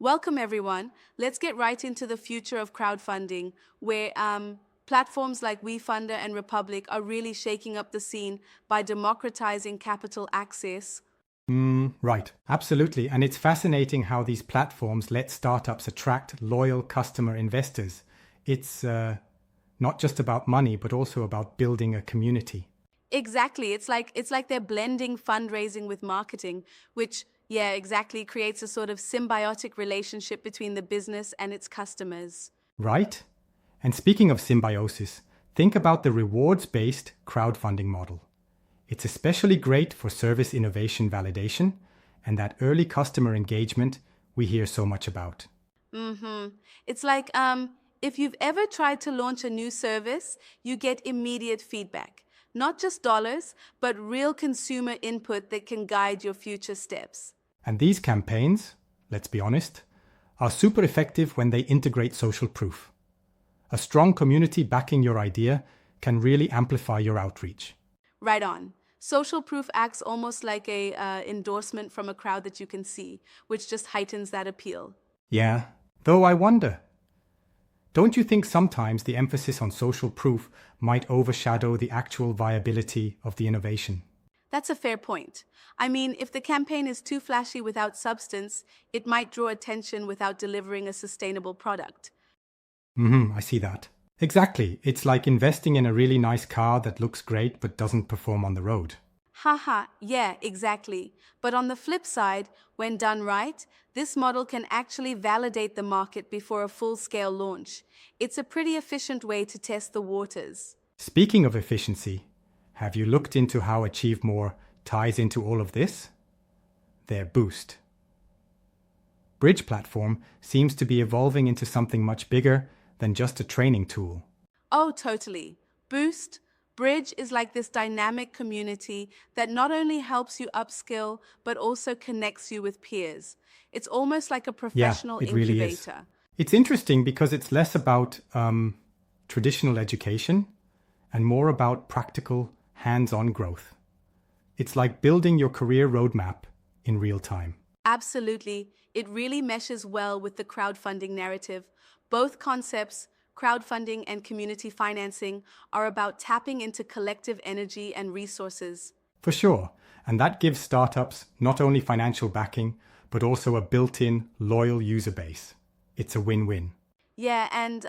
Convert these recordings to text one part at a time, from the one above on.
Welcome, everyone. Let's get right into the future of crowdfunding, where platforms like WeFunder and Republic are really shaking up the scene by democratizing capital access. Right, absolutely. And it's fascinating how these platforms let startups attract loyal customer investors. It's not just about money, but also about building a community. Exactly. It's like they're blending fundraising with marketing, which, yeah, exactly creates a sort of symbiotic relationship between the business and its customers. Right? And speaking of symbiosis, think about the rewards based crowdfunding model. It's especially great for service innovation validation and that early customer engagement we hear so much about. Mm-hmm. It's like if you've ever tried to launch a new service, you get immediate feedback. Not just dollars, but real consumer input that can guide your future steps. And these campaigns, let's be honest, are super effective when they integrate social proof. A strong community backing your idea can really amplify your outreach. Right on. Social proof acts almost like a endorsement from a crowd that you can see, which just heightens that appeal. Yeah, though I wonder, don't you think sometimes the emphasis on social proof might overshadow the actual viability of the innovation? That's a fair point. I mean, if the campaign is too flashy without substance, it might draw attention without delivering a sustainable product. I see that. Exactly. It's like investing in a really nice car that looks great but doesn't perform on the road. Haha, yeah, exactly. But on the flip side, when done right, this model can actually validate the market before a full-scale launch. It's a pretty efficient way to test the waters. Speaking of efficiency, have you looked into how Achieve More ties into all of this? Their Boost Bridge platform seems to be evolving into something much bigger than just a training tool. Oh, totally. Boost, Bridge is like this dynamic community that not only helps you upskill, but also connects you with peers. It's almost like a Yeah, professional it really is. incubator. It's interesting because it's less about traditional education and more about practical, hands on growth. It's like building your career roadmap in real time. Absolutely. It really meshes well with the crowdfunding narrative. Both concepts, crowdfunding and community financing, are about tapping into collective energy and resources. For sure. And that gives startups not only financial backing, but also a built in, loyal user base. It's a win win. Yeah, and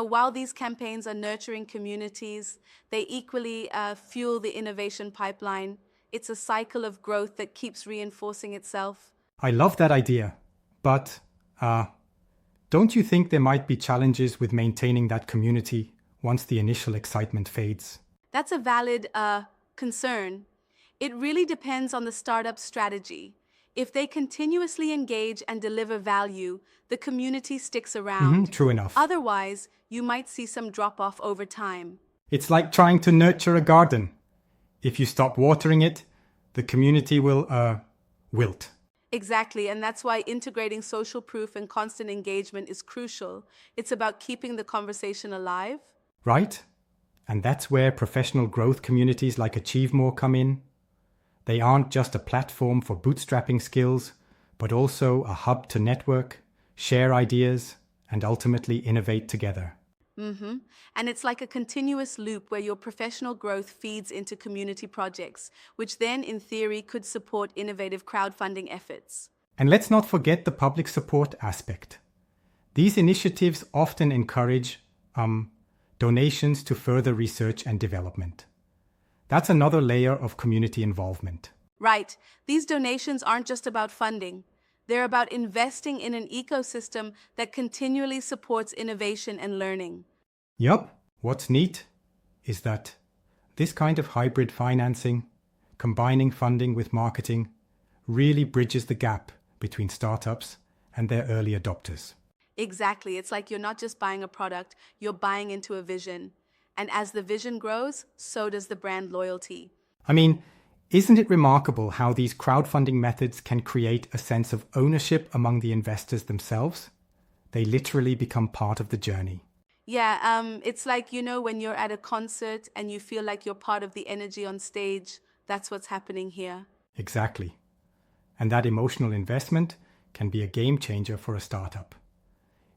while these campaigns are nurturing communities, they equally fuel the innovation pipeline. It's a cycle of growth that keeps reinforcing itself. I love that idea. But don't you think there might be challenges with maintaining that community once the initial excitement fades? That's a valid concern. It really depends on the startup strategy. If they continuously engage and deliver value, the community sticks around. True enough. Otherwise, you might see some drop off over time. It's like trying to nurture a garden. If you stop watering it, the community will wilt. Exactly, and that's why integrating social proof and constant engagement is crucial. It's about keeping the conversation alive. Right? And that's where professional growth communities like Achieve More come in. They aren't just a platform for bootstrapping skills, but also a hub to network, share ideas, and ultimately innovate together. And it's like a continuous loop where your professional growth feeds into community projects, which then, in theory, could support innovative crowdfunding efforts. And let's not forget the public support aspect. These initiatives often encourage donations to further research and development. That's another layer of community involvement. Right, these donations aren't just about funding. They're about investing in an ecosystem that continually supports innovation and learning. Yup, what's neat is that this kind of hybrid financing, combining funding with marketing, really bridges the gap between startups and their early adopters. Exactly, it's like you're not just buying a product, you're buying into a vision. And as the vision grows, so does the brand loyalty. I mean, isn't it remarkable how these crowdfunding methods can create a sense of ownership among the investors themselves? They literally become part of the journey. Yeah, it's like, when you're at a concert and you feel like you're part of the energy on stage, that's what's happening here. Exactly. And that emotional investment can be a game changer for a startup.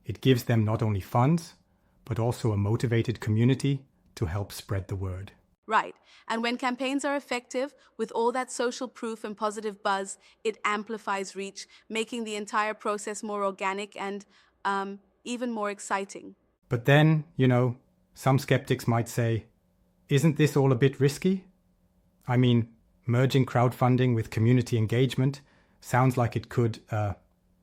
It gives them not only funds, but also a motivated community to help spread the word. Right. And when campaigns are effective, with all that social proof and positive buzz, it amplifies reach, making the entire process more organic and even more exciting. But then, some skeptics might say, isn't this all a bit risky? I mean, merging crowdfunding with community engagement sounds like it could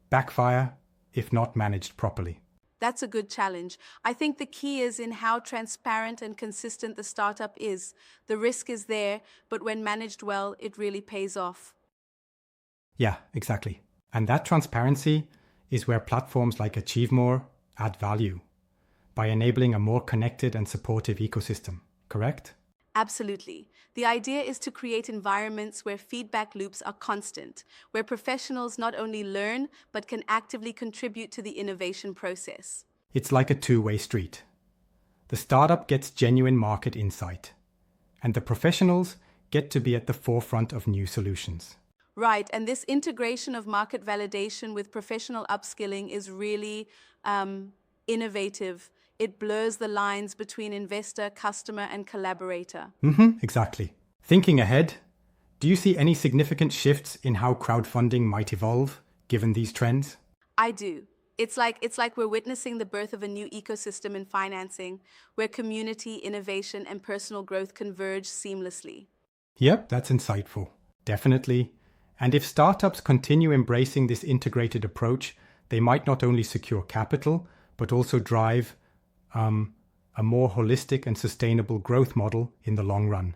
backfire if not managed properly. That's a good challenge. I think the key is in how transparent and consistent the startup is. The risk is there, but when managed well, it really pays off. Yeah, exactly. And that transparency is where platforms like Achievemore add value by enabling a more connected and supportive ecosystem, correct? Absolutely. The idea is to create environments where feedback loops are constant, where professionals not only learn, but can actively contribute to the innovation process. It's like a two-way street. The startup gets genuine market insight, and the professionals get to be at the forefront of new solutions. Right, and this integration of market validation with professional upskilling is really innovative. It blurs the lines between investor, customer, and collaborator. Exactly. Thinking ahead, do you see any significant shifts in how crowdfunding might evolve, given these trends? I do. It's like we're witnessing the birth of a new ecosystem in financing, where community, innovation, and personal growth converge seamlessly. Yep, that's insightful. Definitely. And if startups continue embracing this integrated approach, they might not only secure capital, but also drive a more holistic and sustainable growth model in the long run.